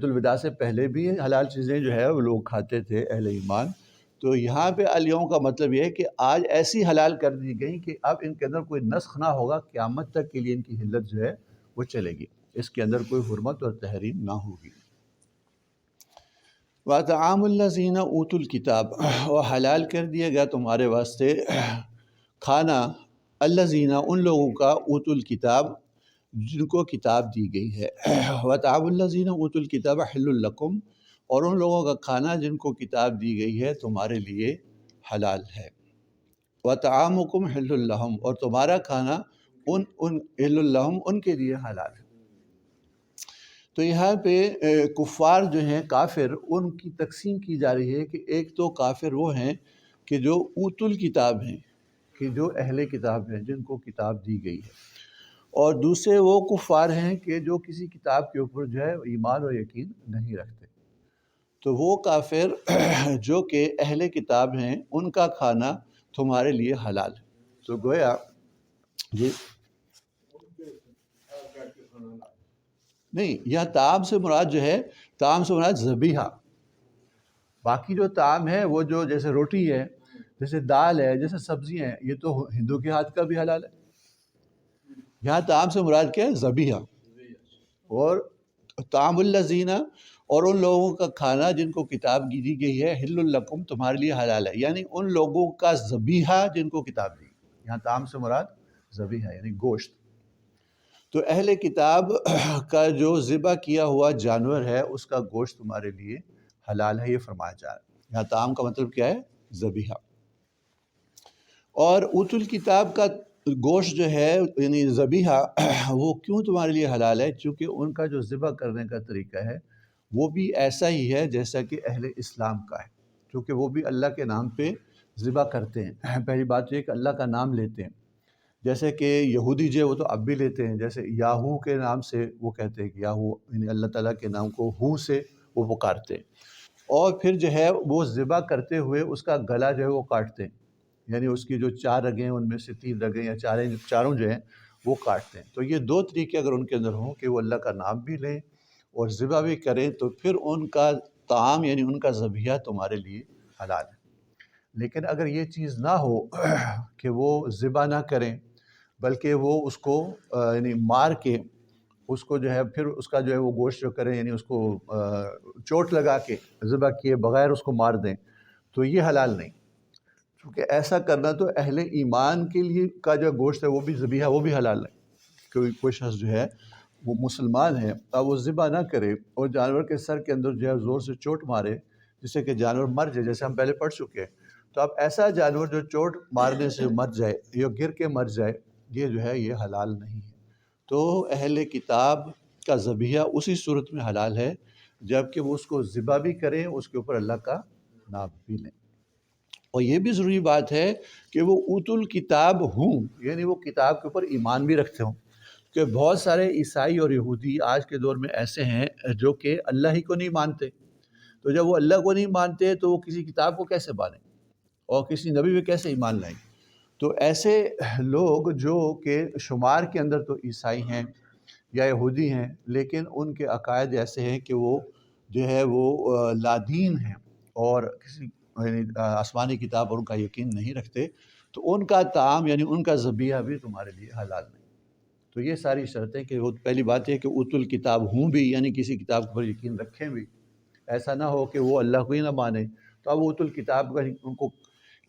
الوداع سے پہلے بھی حلال چیزیں جو ہے وہ لوگ کھاتے تھے اہل ایمان. تو یہاں پہ الیوم کا مطلب یہ ہے کہ آج ایسی حلال کر دی گئی کہ اب ان کے اندر کوئی نسخ نہ ہوگا، قیامت تک کے لیے ان کی حلت جو ہے وہ چلے گی، اس کے اندر کوئی حرمت اور تحریم نہ ہوگی. وَطَعَامُ الَّذِينَ أُوتُوا الْكِتَابَ، اور حلال کر دیا گیا تمہارے واسطے کھانا الذین ان لوگوں کا اوتوا الکتاب جن کو کتاب دی گئی ہے. وَطَعَامُ الَّذِينَ أُوتُوا الْكِتَابَ حِلٌّ لَكُمْ، اور ان لوگوں کا کھانا جن کو کتاب دی گئی ہے تمہارے لیے حلال ہے. وَطَعَامُكُمْ حِلٌّ لَهُمْ، اور تمہارا کھانا حِلٌّ لَهُمْ ان کے لیے حلال ہے. تو یہاں پہ کفار جو ہیں کافر، ان کی تقسیم کی جا رہی ہے کہ ایک تو کافر وہ ہیں کہ جو اوتوا الکتاب ہیں، کہ جو اہل کتاب ہیں جن کو کتاب دی گئی ہے، اور دوسرے وہ کفار ہیں کہ جو کسی کتاب کے اوپر جو ہے ایمان اور یقین نہیں رکھتے. تو وہ کافر جو کہ اہل کتاب ہیں ان کا کھانا تمہارے لیے حلال ہے. تو گویا جی نہیں، یہاں طعام سے مراد جو ہے، طعام سے مراد ذبیحہ. باقی جو طعام ہے وہ جو جیسے روٹی ہے، جیسے دال ہے، جیسے سبزیاں ہیں، یہ تو ہندو کے ہاتھ کا بھی حلال ہے. یہاں طعام سے مراد کیا ہے؟ ذبیحہ. اور طعام الذین، اور ان لوگوں کا کھانا جن کو کتاب دی گئی ہے حل لکم تمہارے لیے حلال ہے، یعنی ان لوگوں کا ذبیحہ جن کو کتاب دی. یہاں طعام سے مراد ذبیحہ یعنی گوشت. تو اہل کتاب کا جو ذبح کیا ہوا جانور ہے اس کا گوشت تمہارے لیے حلال ہے، یہ فرمایا جا رہا ہے. یہاں طعام کا مطلب کیا ہے؟ ذبیحہ. اور اوتوا الکتاب کا گوشت جو ہے یعنی ذبیحہ وہ کیوں تمہارے لیے حلال ہے؟ چونکہ ان کا جو ذبح کرنے کا طریقہ ہے وہ بھی ایسا ہی ہے جیسا کہ اہل اسلام کا ہے، کیونکہ وہ بھی اللہ کے نام پہ ذبح کرتے ہیں. پہلی بات یہ کہ اللہ کا نام لیتے ہیں، جیسے کہ یہودی جو ہے وہ تو اب بھی لیتے ہیں، جیسے یاہو کے نام سے وہ کہتے ہیں کہ یاہو یعنی اللہ تعالیٰ کے نام کو ہو سے وہ پکارتے ہیں. اور پھر جو ہے وہ ذبح کرتے ہوئے اس کا گلا جو ہے وہ کاٹتے ہیں، یعنی اس کی جو 4 رگیں ہیں ان میں سے 3 رگیں یا چاروں جو ہیں وہ کاٹتے ہیں. تو یہ 2 طریقے اگر ان کے اندر ہوں کہ وہ اللہ کا نام بھی لیں اور ذبح بھی کریں تو پھر ان کا طعام یعنی ان کا ذبیحہ تمہارے لیے حلال ہے. لیکن اگر یہ چیز نہ ہو کہ وہ ذبح نہ کریں بلکہ وہ اس کو یعنی مار کے اس کو جو ہے پھر اس کا جو ہے وہ گوشت جو کریں یعنی اس کو چوٹ لگا کے ذبح کیے بغیر اس کو مار دیں تو یہ حلال نہیں. کیونکہ ایسا کرنا تو اہل ایمان کے لیے کا جو گوشت ہے وہ بھی ذبیحہ وہ بھی حلال نہیں. کوئی شخص جو ہے وہ مسلمان ہے اب وہ ذبح نہ کرے اور جانور کے سر کے اندر جو ہے زور سے چوٹ مارے جس سے کہ جانور مر جائے، جیسے ہم پہلے پڑھ چکے ہیں. تو اب ایسا جانور جو چوٹ مارنے سے مر جائے یا گر کے مر جائے یہ جو ہے یہ حلال نہیں ہے. تو اہل کتاب کا ذبیحہ اسی صورت میں حلال ہے جب کہ وہ اس کو ذبح بھی کریں، اس کے اوپر اللہ کا نام بھی لیں. اور یہ بھی ضروری بات ہے کہ وہ اوتوا الکتاب ہوں، یعنی وہ کتاب کے اوپر ایمان بھی رکھتے ہوں. کہ بہت سارے عیسائی اور یہودی آج کے دور میں ایسے ہیں جو کہ اللہ ہی کو نہیں مانتے. تو جب وہ اللہ کو نہیں مانتے تو وہ کسی کتاب کو کیسے مانیں اور کسی نبی پہ کیسے ایمان لائیں؟ تو ایسے لوگ جو کہ شمار کے اندر تو عیسائی ہیں یا یہودی ہیں لیکن ان کے عقائد ایسے ہیں کہ وہ جو ہے وہ لادین ہیں اور کسی آسمانی کتاب پر ان کا یقین نہیں رکھتے، تو ان کا طعام یعنی ان کا ذبیحہ بھی تمہارے لیے حلال نہیں. تو یہ ساری شرطیں کہ وہ پہلی بات ہے کہ اوتوا الکتاب ہوں بھی یعنی کسی کتاب پر یقین رکھیں بھی، ایسا نہ ہو کہ وہ اللہ کو ہی نہ مانے. تو اب اوتوا الکتاب کا ان کو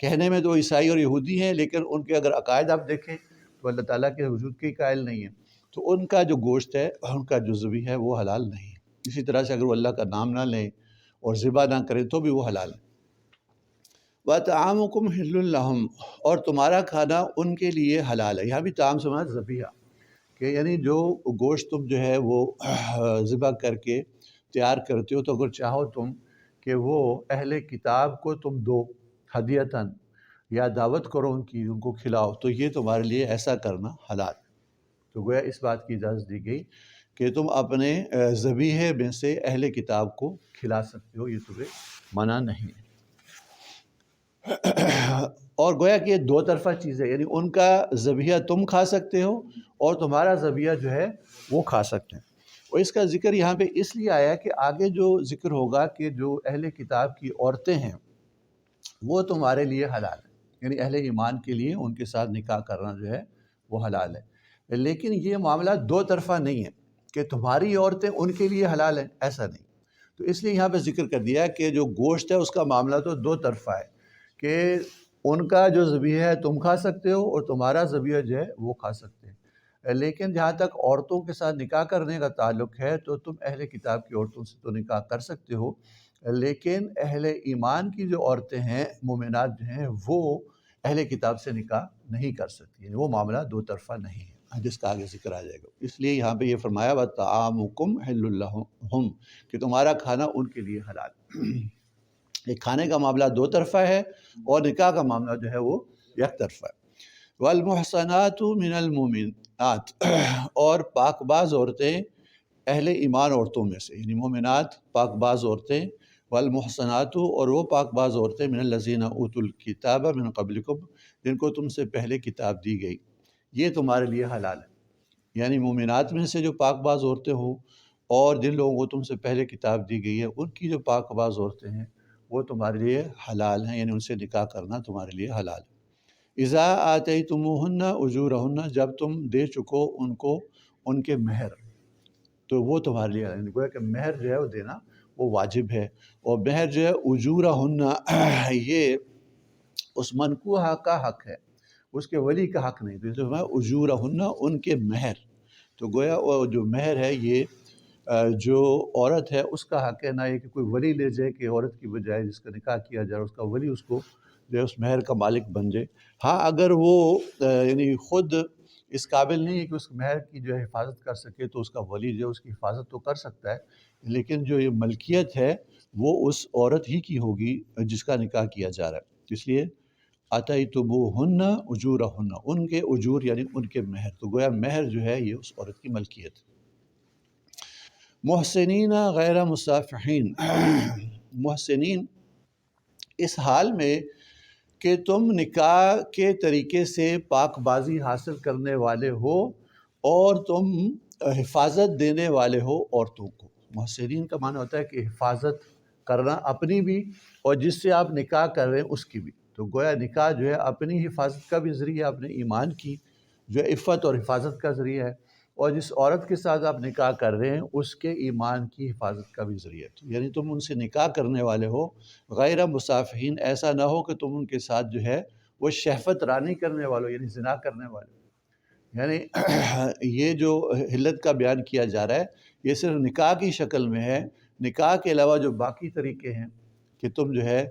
کہنے میں تو عیسائی اور یہودی ہیں لیکن ان کے اگر عقائد آپ دیکھیں تو اللہ تعالیٰ کے وجود کے قائل نہیں ہیں. تو ان کا جو گوشت ہے ان کا جو ذبیحہ ہے وہ حلال نہیں ہے. اسی طرح سے اگر وہ اللہ کا نام نہ لیں اور ذبح نہ کریں تو بھی وہ حلال ہے. وَطَعَامُكُمْ حِلٌّ لَهُمْ، اور تمہارا کھانا ان کے لیے حلال ہے. یہاں بھی طعام سے مراد ذبیحہ کہ یعنی جو گوشت تم جو ہے وہ ذبح کر کے تیار کرتے ہو تو اگر چاہو تم کہ وہ اہل کتاب کو تم دو ہدیتاً یا دعوت کرو ان کی، ان کو کھلاؤ، تو یہ تمہارے لیے ایسا کرنا حلال. تو گویا اس بات کی اجازت دی گئی کہ تم اپنے ذبیحے میں سے اہل کتاب کو کھلا سکتے ہو، یہ تمہیں منع نہیں ہے. اور گویا کہ یہ 2 طرفہ چیز ہے، یعنی ان کا ذبیحہ تم کھا سکتے ہو اور تمہارا ذبیحہ جو ہے وہ کھا سکتے ہیں. اور اس کا ذکر یہاں پہ اس لیے آیا کہ آگے جو ذکر ہوگا کہ جو اہل کتاب کی عورتیں ہیں وہ تمہارے لیے حلال ہے، یعنی اہل ایمان کے لیے ان کے ساتھ نکاح کرنا جو ہے وہ حلال ہے، لیکن یہ معاملہ دو طرفہ نہیں ہے کہ تمہاری عورتیں ان کے لیے حلال ہیں، ایسا نہیں۔ تو اس لیے یہاں پہ ذکر کر دیا کہ جو گوشت ہے اس کا معاملہ تو دو طرفہ ہے کہ ان کا جو ذبیحہ ہے تم کھا سکتے ہو اور تمہارا ذبیحہ جو ہے وہ کھا سکتے ہیں، لیکن جہاں تک عورتوں کے ساتھ نکاح کرنے کا تعلق ہے تو تم اہل کتاب کی عورتوں سے تو نکاح کر سکتے ہو، لیکن اہل ایمان کی جو عورتیں ہیں مومنات جو ہیں وہ اہل کتاب سے نکاح نہیں کر سکتی، یعنی وہ معاملہ دو طرفہ نہیں ہے، جس کا آگے ذکر آ جائے گا۔ اس لیے یہاں پہ یہ فرمایا وَطَعَامُكُمْ حِلٌّ لَهُمْ کہ تمہارا کھانا ان کے لیے حلال۔ ایک کھانے کا معاملہ دو طرفہ ہے اور نکاح کا معاملہ جو ہے وہ یک طرفہ ہے۔ وَالْمُحْصَنَاتُ مِنَ الْمُؤْمِنَاتِ اور پاک باز عورتیں اہل ایمان عورتوں میں سے، یعنی مومنات پاک باز عورتیں، والمحصنات اور وہ پاک باز عورتیں من الذین اوتوا الکتاب من قبلکم جن کو تم سے پہلے کتاب دی گئی، یہ تمہارے لیے حلال ہے، یعنی مومنات میں سے جو پاک باز عورتیں ہوں اور جن لوگوں کو تم سے پہلے کتاب دی گئی ہے ان کی جو پاک باز عورتیں ہیں وہ تمہارے لیے حلال ہیں، یعنی ان سے نکاح کرنا تمہارے لیے حلال ہے۔ اذا آتیتموہن اجورہن جب تم دے چکو ان کو ان کے مہر، تو وہ تمہارے لیے حلال ہے، گویا کہ مہر جو ہے وہ دینا وہ واجب ہے، اور مہر جو ہے اجورہن یہ اس منکوحہ کا حق ہے، اس کے ولی کا حق نہیں، تو اس میں اجورہن ان کے مہر، تو گویا وہ جو مہر ہے یہ جو عورت ہے اس کا حق ہے، نہ یہ کہ کوئی ولی لے جائے کہ عورت کی بجائے جس کا نکاح کیا جائے اس کا ولی اس کو جو ہے اس مہر کا مالک بن جائے۔ ہاں اگر وہ یعنی خود اس قابل نہیں ہے کہ اس مہر کی جو ہے حفاظت کر سکے تو اس کا ولی جو ہے اس کی حفاظت تو کر سکتا ہے، لیکن جو یہ ملکیت ہے وہ اس عورت ہی کی ہوگی جس کا نکاح کیا جا رہا ہے، اس لیے آتیتموہن اجورہن ان کے اجور یعنی ان کے مہر، تو گویا مہر جو ہے یہ اس عورت کی ملکیت۔ محسنین غیر مصافحین محسنین اس حال میں کہ تم نکاح کے طریقے سے پاک بازی حاصل کرنے والے ہو اور تم حفاظت دینے والے ہو عورتوں کو۔ محسنین کا معنی ہوتا ہے کہ حفاظت کرنا اپنی بھی اور جس سے آپ نکاح کر رہے ہیں اس کی بھی، تو گویا نکاح جو ہے اپنی حفاظت کا بھی ذریعہ ہے، اپنے ایمان کی جو عفت اور حفاظت کا ذریعہ ہے، اور جس عورت کے ساتھ آپ نکاح کر رہے ہیں اس کے ایمان کی حفاظت کا بھی ذریعہ ہے، یعنی تم ان سے نکاح کرنے والے ہو غیر مصافحین، ایسا نہ ہو کہ تم ان کے ساتھ جو ہے وہ شہوت رانی کرنے والوں یعنی زنا کرنے والے، یعنی یہ جو حلت کا بیان کیا جا رہا ہے یہ صرف نکاح کی شکل میں ہے، نکاح کے علاوہ جو باقی طریقے ہیں کہ تم جو ہے